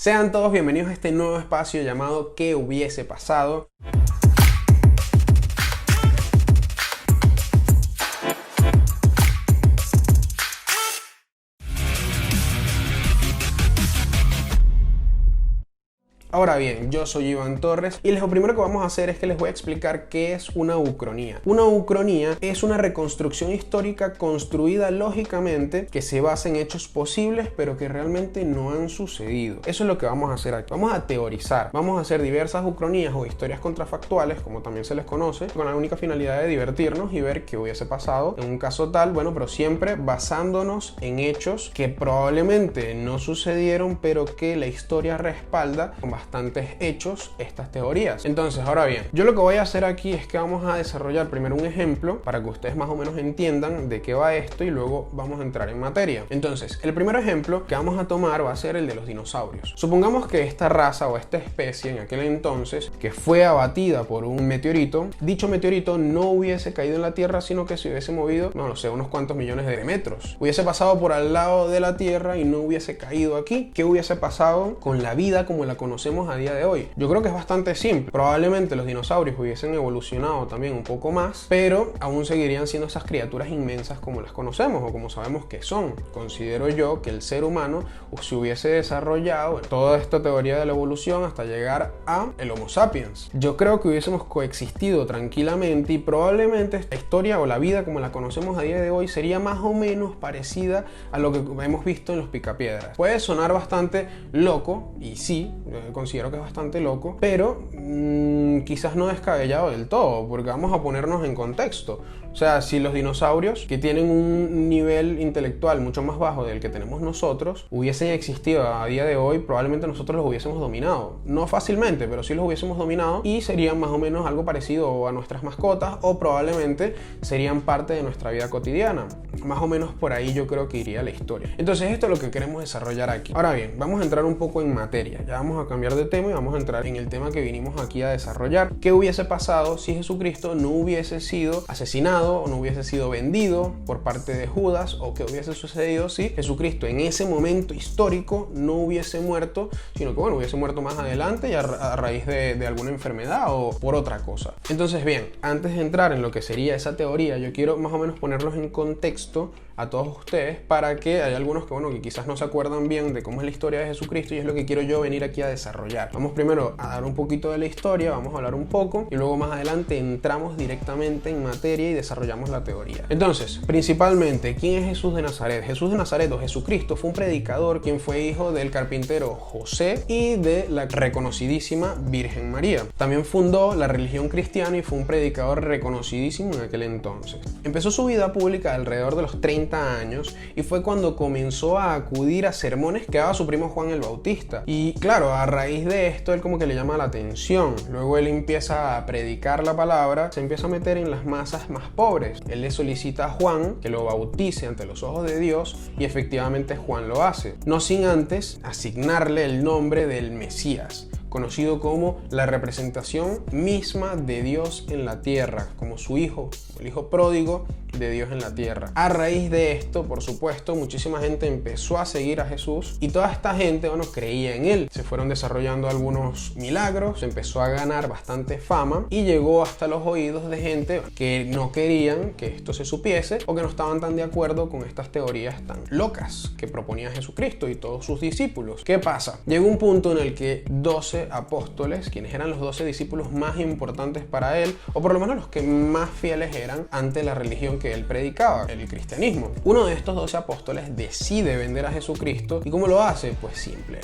Sean todos bienvenidos a este nuevo espacio llamado ¿Qué hubiese pasado? Ahora bien, yo soy Iván Torres y lo primero que vamos a hacer es que les voy a explicar qué es una ucronía. Una ucronía es una reconstrucción histórica construida lógicamente que se basa en hechos posibles pero que realmente no han sucedido. Eso es lo que vamos a hacer aquí. Vamos a teorizar, vamos a hacer diversas ucronías o historias contrafactuales, como también se les conoce, con la única finalidad de divertirnos y ver qué hubiese pasado en un caso tal, bueno, pero siempre basándonos en hechos que probablemente no sucedieron pero que la historia respalda con bastantes hechos estas teorías. Entonces, ahora bien, yo lo que voy a hacer aquí es que vamos a desarrollar primero un ejemplo para que ustedes más o menos entiendan de qué va esto y luego vamos a entrar en materia. Entonces, el primer ejemplo que vamos a tomar va a ser el de los dinosaurios. Supongamos que esta raza o esta especie en aquel entonces que fue abatida por un meteorito, dicho meteorito no hubiese caído en la Tierra sino que se hubiese movido, no sé, unos cuantos millones de metros. Hubiese pasado por al lado de la Tierra y no hubiese caído aquí. ¿Qué hubiese pasado con la vida como la conocemos a día de hoy? Yo creo que es bastante simple. Probablemente los dinosaurios hubiesen evolucionado también un poco más, pero aún seguirían siendo esas criaturas inmensas como las conocemos o como sabemos que son. Considero yo que el ser humano se hubiese desarrollado toda esta teoría de la evolución hasta llegar a el Homo sapiens. Yo creo que hubiésemos coexistido tranquilamente y probablemente esta historia o la vida como la conocemos a día de hoy sería más o menos parecida a lo que hemos visto en los Picapiedras. Puede sonar bastante loco y sí, considero que es bastante loco, pero quizás no descabellado del todo, porque vamos a ponernos en contexto. O sea, si los dinosaurios, que tienen un nivel intelectual mucho más bajo del que tenemos nosotros, hubiesen existido a día de hoy, probablemente nosotros los hubiésemos dominado. No fácilmente, pero sí los hubiésemos dominado y serían más o menos algo parecido a nuestras mascotas o probablemente serían parte de nuestra vida cotidiana. Más o menos por ahí yo creo que iría la historia. Entonces esto es lo que queremos desarrollar aquí. Ahora bien, vamos a entrar un poco en materia. Ya vamos a cambiar de tema y vamos a entrar en el tema que vinimos aquí a desarrollar. ¿Qué hubiese pasado si Jesucristo no hubiese sido asesinado o no hubiese sido vendido por parte de Judas, o qué hubiese sucedido si Jesucristo en ese momento histórico no hubiese muerto, sino que bueno, hubiese muerto más adelante y a raíz de alguna enfermedad o por otra cosa? Entonces bien, antes de entrar en lo que sería esa teoría, yo quiero más o menos ponerlos en contexto a todos ustedes para que hay algunos que bueno, que quizás no se acuerdan bien de cómo es la historia de Jesucristo y es lo que quiero yo venir aquí a desarrollar. Vamos primero a dar un poquito de la historia, vamos a hablar un poco y luego más adelante entramos directamente en materia y desarrollamos la teoría. Entonces, principalmente, ¿quién es Jesús de Nazaret? Jesús de Nazaret o Jesucristo fue un predicador quien fue hijo del carpintero José y de la reconocidísima Virgen María. También fundó la religión cristiana y fue un predicador reconocidísimo en aquel entonces. Empezó su vida pública alrededor de los 30 años y fue cuando comenzó a acudir a sermones que daba su primo Juan el Bautista. Y claro, a raíz de esto él como que le llama la atención. Luego él empieza a predicar la palabra, se empieza a meter en las masas más pobres. Él le solicita a Juan que lo bautice ante los ojos de Dios y efectivamente Juan lo hace, no sin antes asignarle el nombre del Mesías, conocido como la representación misma de Dios en la tierra, como su hijo, el hijo pródigo de Dios en la tierra. A raíz de esto, por supuesto, muchísima gente empezó a seguir a Jesús y toda esta gente, bueno, creía en él. Se fueron desarrollando algunos milagros, se empezó a ganar bastante fama y llegó hasta los oídos de gente que no querían que esto se supiese o que no estaban tan de acuerdo con estas teorías tan locas que proponía Jesucristo y todos sus discípulos. ¿Qué pasa? Llegó un punto en el que 12 apóstoles, quienes eran los 12 discípulos más importantes para él, o por lo menos los que más fieles eran ante la religión que él predicaba, el cristianismo. Uno de estos 12 apóstoles decide vender a Jesucristo. ¿Y cómo lo hace? Pues simple,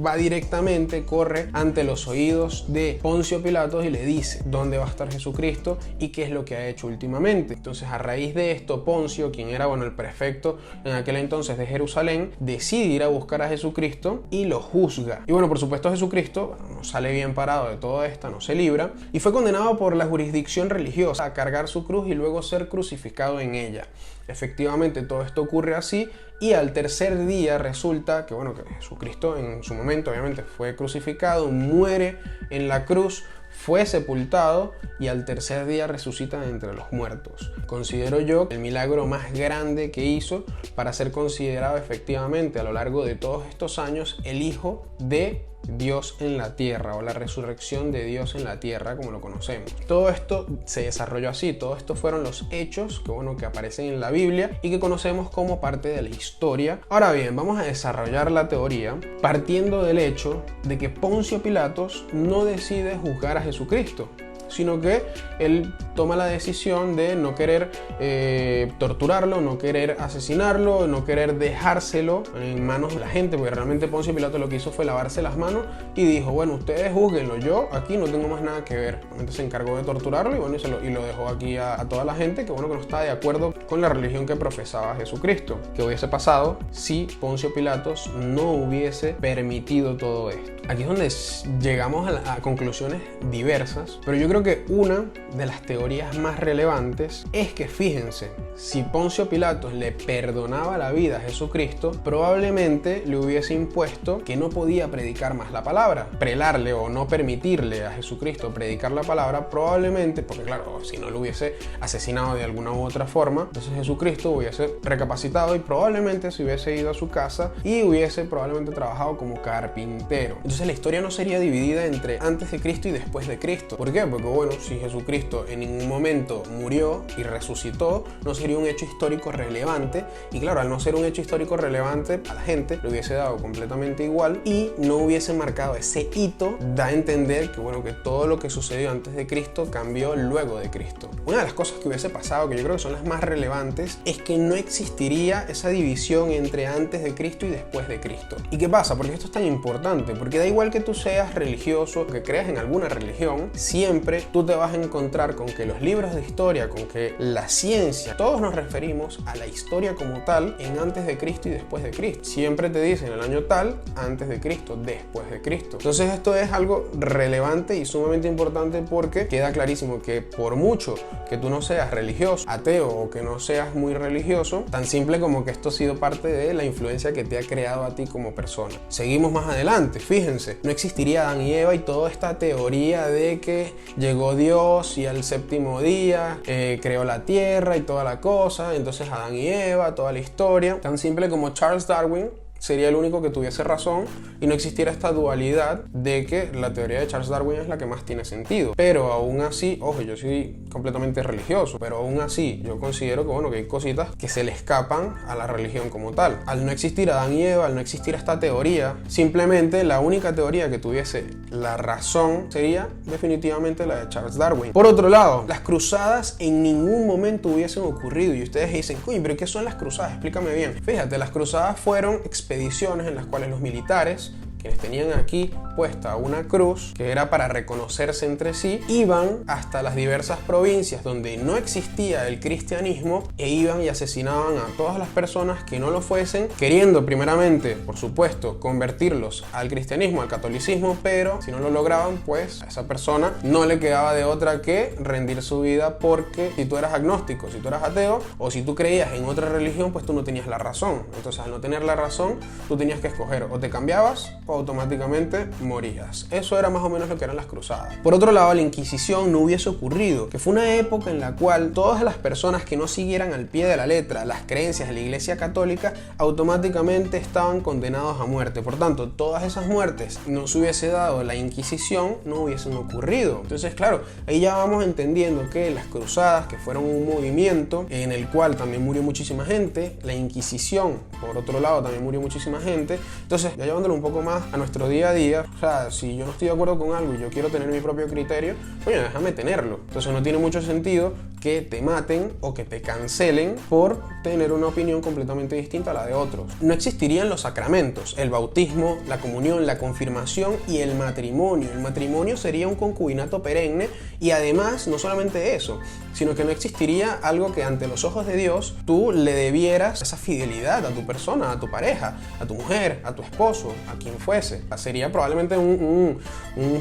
va directamente, corre ante los oídos de Poncio Pilatos y le dice dónde va a estar Jesucristo y qué es lo que ha hecho últimamente. Entonces, a raíz de esto, Poncio, quien era bueno, el prefecto en aquel entonces de Jerusalén, decide ir a buscar a Jesucristo y lo juzga. Y bueno, por supuesto Jesucristo no sale bien parado de todo esto, no se libra y fue condenado por la jurisdicción religiosa a cargar su cruz y luego ser crucificado en ella. Efectivamente todo esto ocurre así y al tercer día resulta que, bueno, que Jesucristo en su momento obviamente fue crucificado, muere en la cruz, fue sepultado y al tercer día resucita de entre los muertos. Considero yo el milagro más grande que hizo para ser considerado efectivamente a lo largo de todos estos años el Hijo de Dios en la tierra, o la resurrección de Dios en la tierra como lo conocemos. Todo esto se desarrolló así, todo esto fueron los hechos que aparecen en la Biblia y que conocemos como parte de la historia. Ahora bien, vamos a desarrollar la teoría partiendo del hecho de que Poncio Pilatos no decide juzgar a Jesucristo, sino que él toma la decisión de no querer torturarlo, no querer asesinarlo, no querer dejárselo en manos de la gente, porque realmente Poncio Pilato lo que hizo fue lavarse las manos y dijo, bueno, ustedes júzguenlo, yo aquí no tengo más nada que ver. Entonces se encargó de torturarlo y, bueno, y lo dejó aquí a toda la gente que, bueno, que no está de acuerdo con la religión que profesaba Jesucristo. ¿Qué hubiese pasado si Poncio Pilatos no hubiese permitido todo esto? Aquí es donde llegamos a conclusiones diversas, pero yo creo que una de las teorías más relevantes es que, fíjense, si Poncio Pilatos le perdonaba la vida a Jesucristo, probablemente le hubiese impuesto que no podía predicar más la palabra. Prelarle o no permitirle a Jesucristo predicar la palabra, probablemente, porque claro, si no lo hubiese asesinado de alguna u otra forma, entonces Jesucristo hubiese recapacitado y probablemente se hubiese ido a su casa y hubiese probablemente trabajado como carpintero. Entonces la historia no sería dividida entre antes de Cristo y después de Cristo. ¿Por qué? Porque, bueno, si Jesucristo en ningún momento murió y resucitó, no sería un hecho histórico relevante, y claro, al no ser un hecho histórico relevante, a la gente le hubiese dado completamente igual y no hubiese marcado ese hito. Da a entender que, bueno, que todo lo que sucedió antes de Cristo cambió luego de Cristo. Una de las cosas que hubiese pasado, que yo creo que son las más relevantes, es que no existiría esa división entre antes de Cristo y después de Cristo. ¿Y qué pasa? Porque esto es tan importante, porque da igual que tú seas religioso, que creas en alguna religión, siempre tú te vas a encontrar con que los libros de historia, con que la ciencia, todos nos referimos a la historia como tal en antes de Cristo y después de Cristo. Siempre te dicen el año tal, antes de Cristo, después de Cristo. Entonces esto es algo relevante y sumamente importante, porque queda clarísimo que por mucho que tú no seas religioso, ateo o que no seas muy religioso, tan simple como que esto ha sido parte de la influencia que te ha creado a ti como persona. Seguimos más adelante, fíjense, no existiría Adán y Eva y toda esta teoría de que llegó Dios y al séptimo día creó la tierra y toda la cosa, entonces Adán y Eva, toda la historia, tan simple como Charles Darwin sería el único que tuviese razón y no existiera esta dualidad de que la teoría de Charles Darwin es la que más tiene sentido. Pero aún así, ojo, yo soy completamente religioso, pero aún así yo considero que, bueno, que hay cositas que se le escapan a la religión como tal. Al no existir Adán y Eva, al no existir esta teoría, simplemente la única teoría que tuviese la razón sería definitivamente la de Charles Darwin. Por otro lado, las cruzadas en ningún momento hubiesen ocurrido y ustedes dicen, uy, pero ¿qué son las cruzadas? Explícame bien. Fíjate, las cruzadas fueron expediciones en las cuales los militares, quienes tenían aquí puesta una cruz que era para reconocerse entre sí, iban hasta las diversas provincias donde no existía el cristianismo e iban y asesinaban a todas las personas que no lo fuesen, queriendo primeramente, por supuesto, convertirlos al cristianismo, al catolicismo, pero si no lo lograban, pues a esa persona no le quedaba de otra que rendir su vida, porque si tú eras agnóstico, si tú eras ateo o si tú creías en otra religión, pues tú no tenías la razón. Entonces, al no tener la razón, tú tenías que escoger, o te cambiabas o automáticamente morías. Eso era más o menos lo que eran las cruzadas. Por otro lado, la Inquisición no hubiese ocurrido, que fue una época en la cual todas las personas que no siguieran al pie de la letra las creencias de la Iglesia Católica automáticamente estaban condenados a muerte. Por tanto, todas esas muertes no se hubiese dado la Inquisición, no hubiesen ocurrido. Entonces, claro, ahí ya vamos entendiendo que las cruzadas, que fueron un movimiento en el cual también murió muchísima gente, la Inquisición, por otro lado, también murió muchísima gente. Entonces, ya llevándolo un poco más a nuestro día a día, o sea, si yo no estoy de acuerdo con algo y yo quiero tener mi propio criterio, oye, déjame tenerlo. Entonces no tiene mucho sentido que te maten o que te cancelen por tener una opinión completamente distinta a la de otros. No existirían los sacramentos, el bautismo, la comunión, la confirmación y el matrimonio. El matrimonio sería un concubinato perenne y además no solamente eso, sino que no existiría algo que ante los ojos de Dios tú le debieras esa fidelidad a tu persona, a tu pareja, a tu mujer, a tu esposo, a quien fuese. Sería probablemente un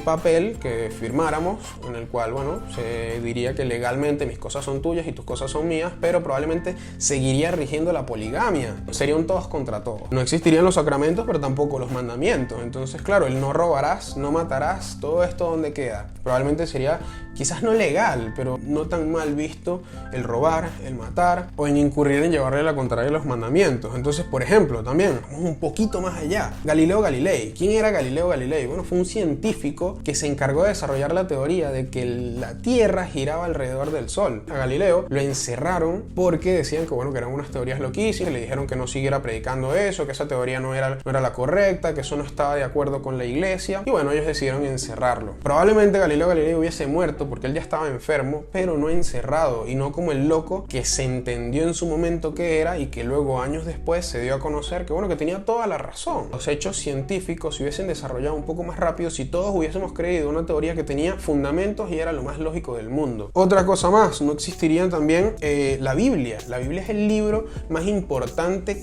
papel que firmáramos en el cual, bueno, se diría que legalmente mis cosas cosas son tuyas y tus cosas son mías, pero probablemente seguiría rigiendo la poligamia. Sería un todos contra todos. No existirían los sacramentos, pero tampoco los mandamientos. Entonces, claro, el no robarás, no matarás, todo esto ¿dónde queda? Probablemente sería quizás no legal, pero no tan mal visto el robar, el matar o en incurrir en llevarle la contraria a los mandamientos. Entonces, por ejemplo, también vamos un poquito más allá. Galileo Galilei. ¿Quién era Galileo Galilei? Bueno, fue un científico que se encargó de desarrollar la teoría de que la Tierra giraba alrededor del Sol. A Galileo lo encerraron porque decían que, bueno, que eran unas teorías loquísimas, le dijeron que no siguiera predicando eso, que esa teoría no era la correcta, que eso no estaba de acuerdo con la iglesia, y bueno, ellos decidieron encerrarlo. Probablemente Galileo Galilei hubiese muerto porque él ya estaba enfermo, pero no encerrado, y no como el loco que se entendió en su momento que era y que luego años después se dio a conocer que, bueno, que tenía toda la razón. Los hechos científicos se hubiesen desarrollado un poco más rápido si todos hubiésemos creído una teoría que tenía fundamentos y era lo más lógico del mundo. Otra cosa más, no existiría también la Biblia. La Biblia es el libro más importante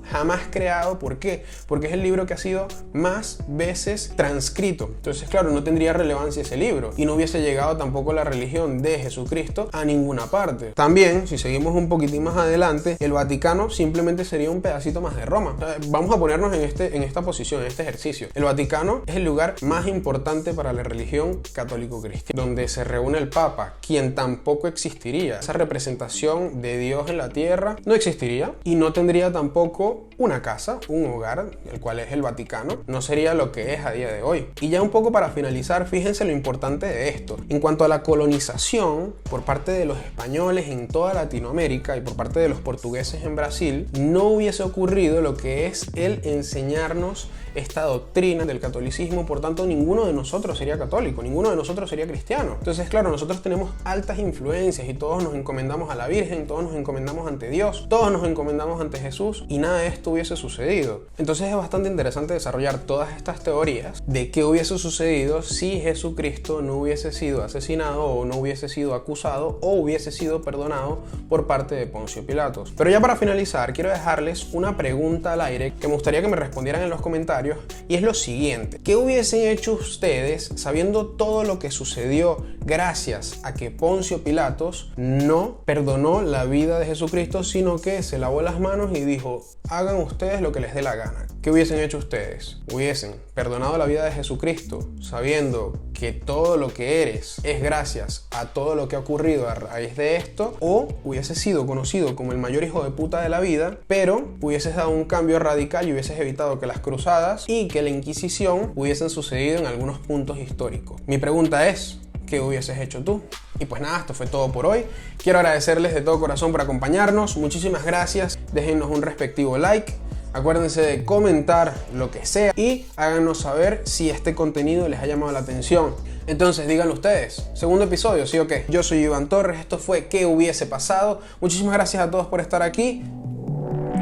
jamás creado. ¿Por qué? Porque es el libro que ha sido más veces transcrito. Entonces, claro, no tendría relevancia ese libro y no hubiese llegado tampoco la religión de Jesucristo a ninguna parte. También, si seguimos un poquitín más adelante, el Vaticano simplemente sería un pedacito más de Roma. Vamos a ponernos en esta posición, en este ejercicio. El Vaticano es el lugar más importante para la religión católico-cristiana, donde se reúne el Papa, quien tampoco existiría. Esa representación de Dios en la tierra no existiría y no tendría tampoco una casa, un hogar, el cual es el Vaticano. No sería lo que es a día de hoy. Y ya un poco para finalizar, fíjense lo importante de esto. En cuanto a la colonización por parte de los españoles en toda Latinoamérica y por parte de los portugueses en Brasil, no hubiese ocurrido lo que es el enseñarnos esta doctrina del catolicismo. Por tanto, ninguno de nosotros sería católico, ninguno de nosotros sería cristiano. Entonces, claro, nosotros tenemos altas influencias y todos nos encomendamos a la Virgen, todos nos encomendamos ante Dios, todos nos encomendamos ante Jesús, y nada de esto hubiese sucedido. Entonces es bastante interesante desarrollar todas estas teorías de qué hubiese sucedido si Jesucristo no hubiese sido asesinado o no hubiese sido acusado o hubiese sido perdonado por parte de Poncio Pilatos. Pero ya para finalizar, quiero dejarles una pregunta al aire que me gustaría que me respondieran en los comentarios, y es lo siguiente: ¿qué hubiesen hecho ustedes sabiendo todo lo que sucedió gracias a que Poncio Pilatos no perdonó la vida de Jesucristo, sino que se lavó las manos y dijo: hagan ustedes lo que les dé la gana? ¿Qué hubiesen hecho ustedes? ¿Hubiesen perdonado la vida de Jesucristo sabiendo que todo lo que eres es gracias a todo lo que ha ocurrido a raíz de esto? ¿O hubiese sido conocido como el mayor hijo de puta de la vida, pero hubieses dado un cambio radical y hubieses evitado que las cruzadas y que la Inquisición hubiesen sucedido en algunos puntos históricos? Mi pregunta es: ¿qué hubieses hecho tú? Y pues nada, esto fue todo por hoy. Quiero agradecerles de todo corazón por acompañarnos. Muchísimas gracias. Déjennos un respectivo like. Acuérdense de comentar lo que sea y háganos saber si este contenido les ha llamado la atención. Entonces díganlo ustedes. Segundo episodio, ¿sí o qué? Yo soy Iván Torres. Esto fue ¿Qué hubiese pasado? Muchísimas gracias a todos por estar aquí.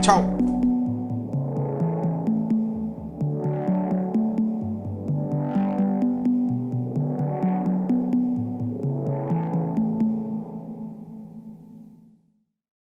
Chao.